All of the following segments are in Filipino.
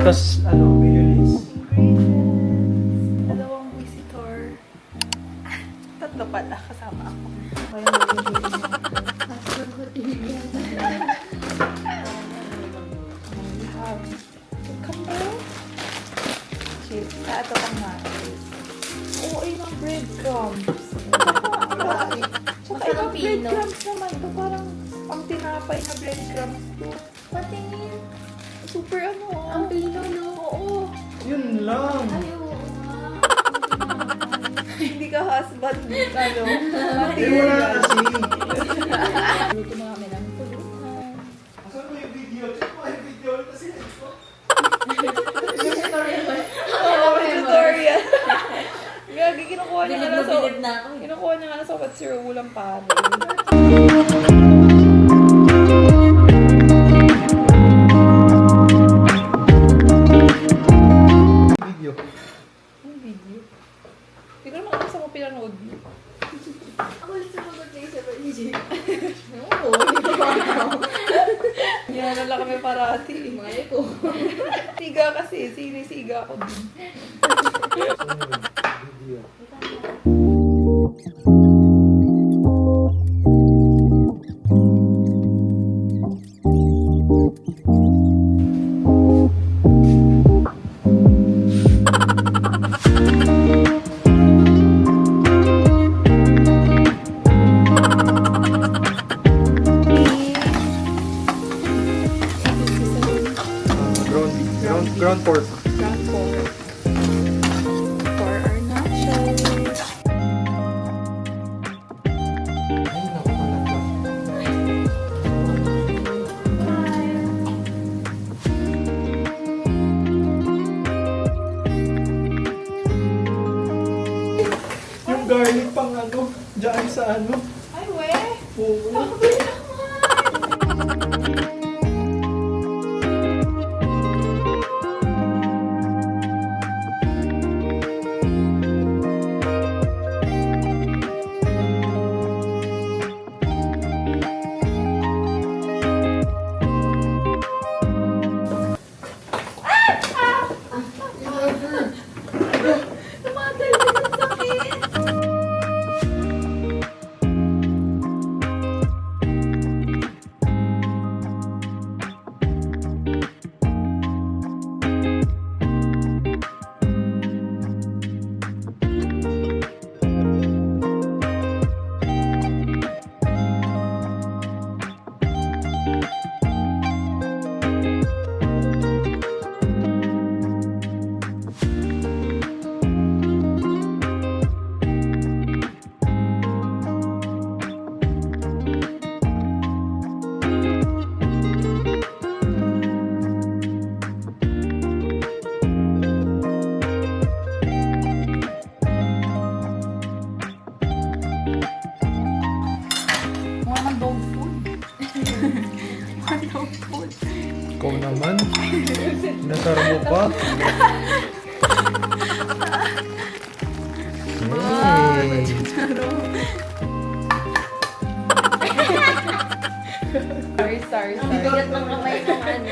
Tapos, ano, mayonnaise. Dalawang visitor. Tatlo pala, kasama ako. We have cucumber, chips. Ito pang natin. Oo, ibang breadcrumbs. Tsaka ibang breadcrumbs naman. Ito parang pang tinapay na breadcrumbs to. Patingin. Super ano. Ang pino, no? Oo. Yun lang. Ay, oo nga. Hindi ka husband. Ano? Eh, wala kasi. Luto na kami ng tuluhan. Saan mo yung video? Check mo yung video kasi ito. Oo, may tutorial. Gagi, kinukuha niya nga na sa... Bilib na ako. Kinukuha niya nga na sa what's your ulam pare. Video. Yung video. Hindi ko naman alam sa mo pinanood mo. Ako ulit sumagot na isa ba ni Jay? Oo, hindi ko alam. Yan na lang kami parati. Maya ko. Siga kasi, sinisiga ako din. Video. Ground pork. Ground pork. For our nachos. Ay, naku talaga. Yung garlic pang ano, dyan sa ano. Ay, we! Oo. Tumagal na ng sakit! Mukha naman dog food. Mukha dog food. Ikaw naman. Nasar mo pa. Hey. Sorry. Bigat ng kamay ng ano.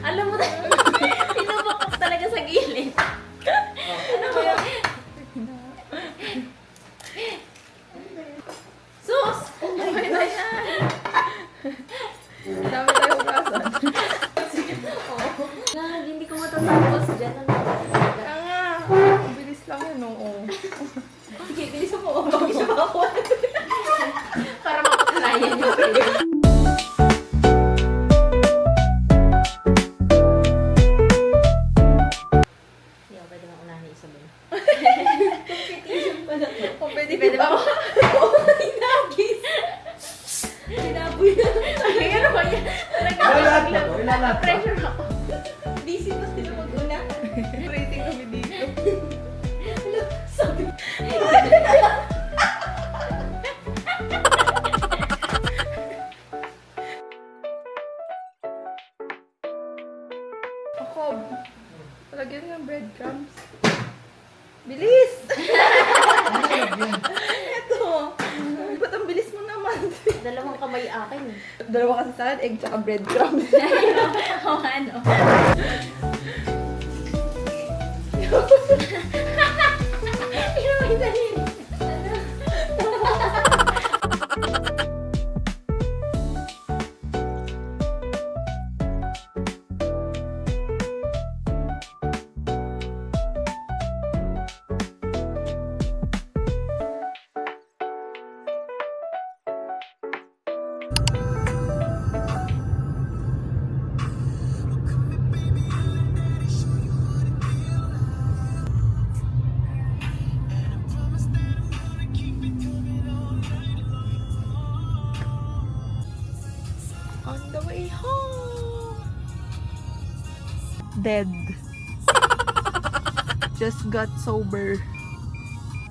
Alam mo na, tinubok talaga sa gilid. Ano ba yun? Sus! Oh my God! Dami tayo hugasan. Hindi ko matatapos dyan. Kaya nga. Ang bilis lang yun, oo. Sige, bilis mo. Huwag siya makakuha. Para mapatunayan yung Hindi ako pwede makunahan isa ba? Competition pala to. Kung pwede Pwede ba? ba? Oo, hinagis. Hinaboy na. Ay, ano ba yan? Ilalat ba to? Ilalat ba? Pressure ako. Busy pa sila mag-una. Rating kami dito. Sabi. Ako, palagyan ng breadcrumbs. Bilis! Ito. Ba't ang bilis mo naman? Dalawang kamay akin eh. Dalawa kasi salad, egg, tsaka breadcrumbs. O ano? Hindi naman dali. On the way home. Dead. Just got sober.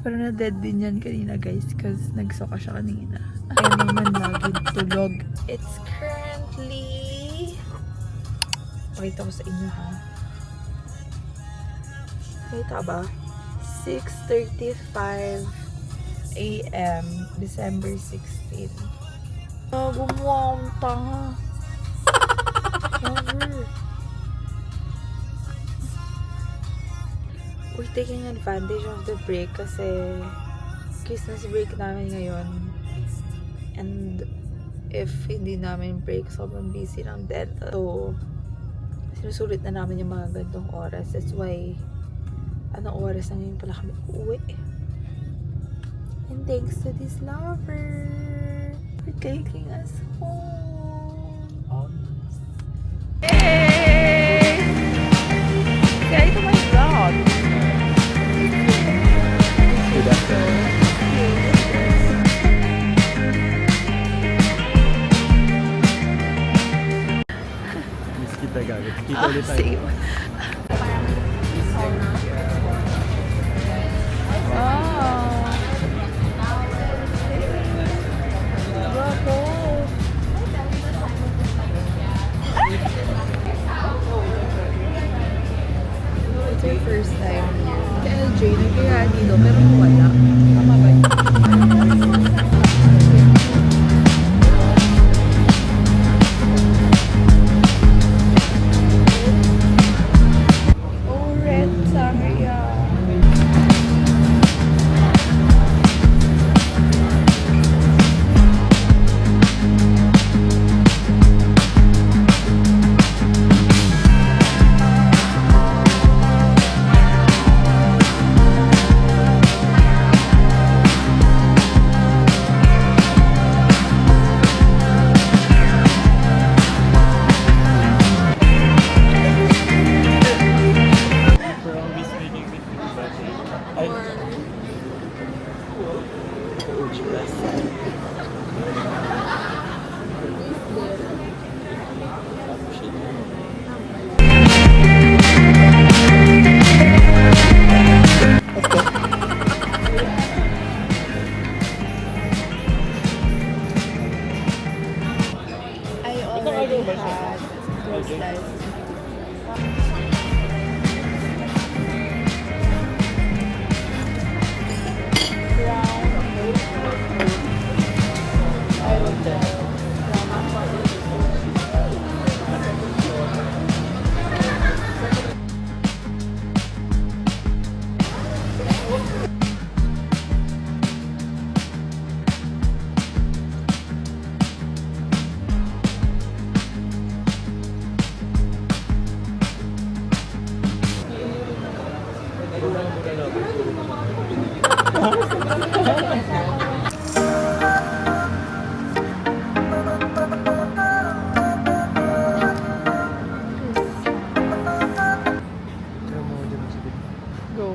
Pero na-dead din yan kanina guys because nagsoka siya kanina. Kaya naman laging tulog. It's currently... Pakita ko sa inyo ha. Pakita ba? 6:35 a.m. December 16. Gumawa akong tanga. Never. We're taking advantage of the break kasi Christmas break namin ngayon. And if hindi namin break, sobrang busy ng Delta. So, sinusulit na namin yung mga gantong oras. That's why, anong oras na ngayon pala kami uuwi. And thanks to this lover for taking us home. Hey! Say to my vlog. Good afternoon. Miss kita gabi. Kita ulit tayo. Same. Wow. Bravo. It's your first time here. Sa LJ, nagkaya dito, pero wala. Tama ba yun? Oh, red sangria. For always making me feel better. Ay. I already had those slices. I love that. Go.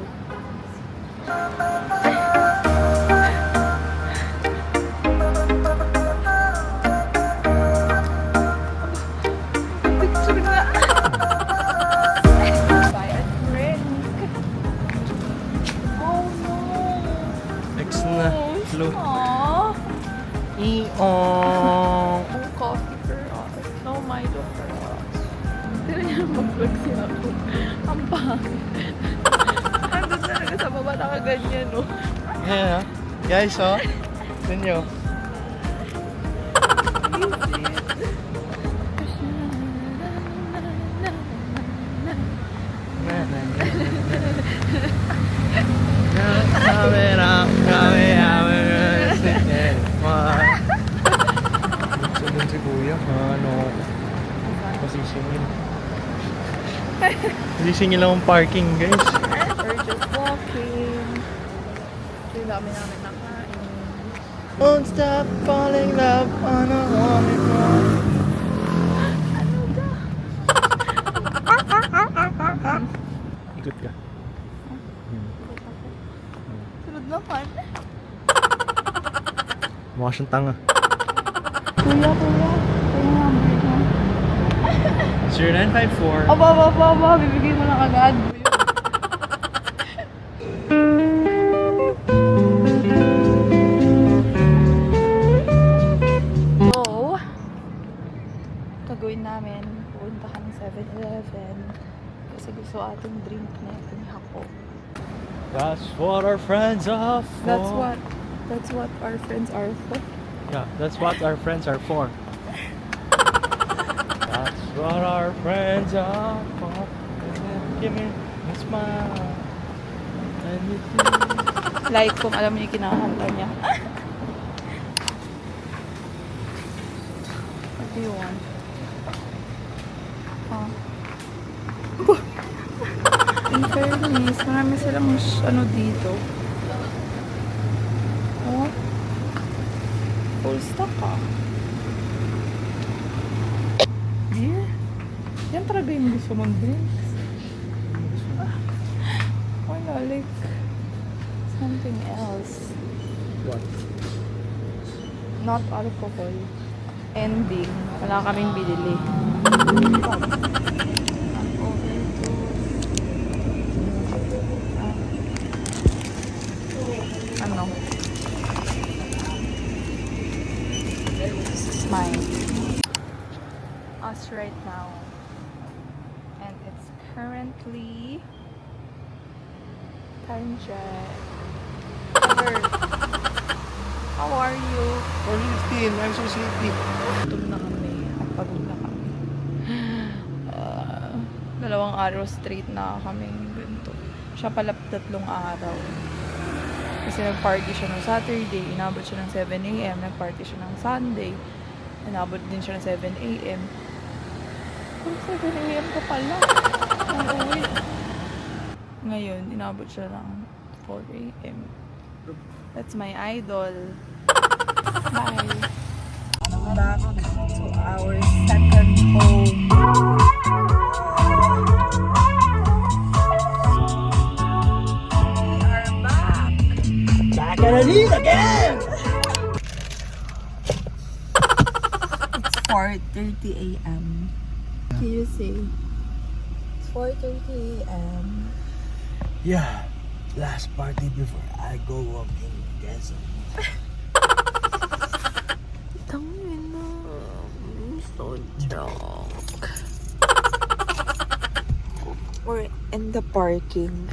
Picture nga. Buy a drink. Oh no. Next na. Flu. Aww. Iong. No coffee for us. No Milo for us. Tira niya mag-vlog si ako. Ang pangit. Nandun talaga sa baba nakaganyan, no? Ayan ha. Guys, oh. Tignan nyo. Sundan si Kuya. Ano? Pasisingin. Pasisingin lang ang parking, guys. We're just walking. Yung dami namin nakain. Won't stop falling love on a woman. Ikot ka. Sunod naman. Mukha siyang tanga. Kuya. Kuya number mo. 0954. Aba. Bibigay mo lang agad. So, gagawin namin, pupunta kami 7-Eleven kasi gusto ating drink na itong hako. That's what our friends are for. That's what our friends are for. Yeah, that's what our friends are for. That's what our friends are for. Give me a smile. And you feel. Like kung alam niyo yung kinakanta niya. What do you want? In fairness, marami silang ano dito. Oh. Full stock Beer? Yan talaga yung gusto mong drinks. Wala, like something else. What? Not alcohol. Ending. Wala kaming binili. Ano? This is mine. Us right now. And it's currently time check. How are you? 4:15. I'm so sleepy. Gutom na kami at pagod na kami. 2 araw straight na kami ganito. Siya pala 3 araw. Kasi nag-party siya ng Saturday, inabot siya ng 7 a.m. Nag-party siya ng Sunday, inabot din siya ng 7 a.m. Kung 7 a.m. ka pala. Uuwi. Ngayon, inabot siya ng 4 a.m. That's my idol. Bye. Back to our second home. We are back. Back at it again! It's 4:30 a.m. Can you see? It's 4:30 a.m. Yeah. Last party before I go walking. Guys. Tangin na. I'm so drunk. We're in the parking.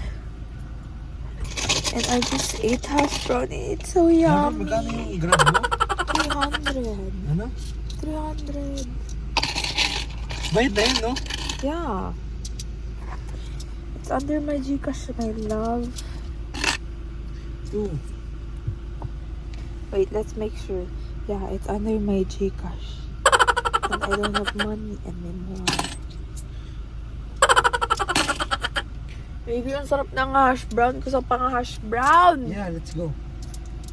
And I just ate hash brownie. It's so yummy. Magkano yung grab mo? 300. Ano? 300. Bayad na yun, no? Yeah. It's under my Gcash, my love. 2. Wait, let's make sure. Yeah, it's under my Gcash. And I don't have money anymore. Baby, ang sarap ng hash brown. Gusto pa nga hash brown. Yeah, let's go.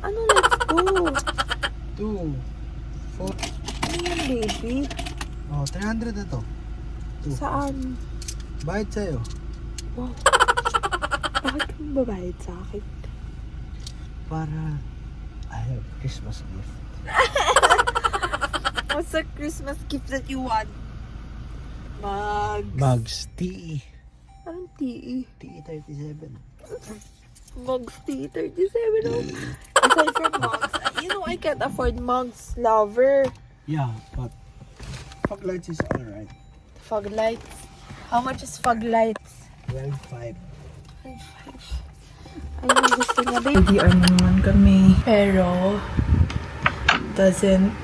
Ano, let's go? 2. 4. Ano yan, baby? Oh, 300 na to. 2. Saan? Bayad sa'yo. Wow. Bakit kang babayad sa akin? Para I have Christmas gift. What's the Christmas gift that you want? Mugs. Mugs. TE. Anong TE? TE 37. Mugs TE 37. Oh. Aside from mugs, you know I can't afford mugs, lover. Yeah, but fog lights is alright. Fog lights. How much is fog lights? 12.5. Ay, gusto niya, baby. DR na naman kami. Pero, doesn't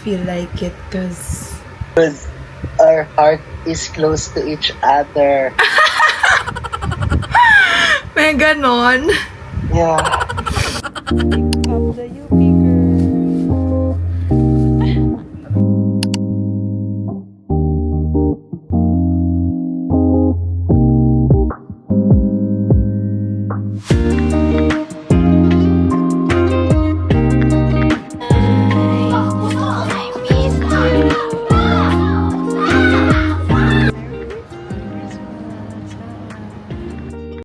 feel like it because our heart is close to each other. may ganon. Yeah. Pick up the UP girl.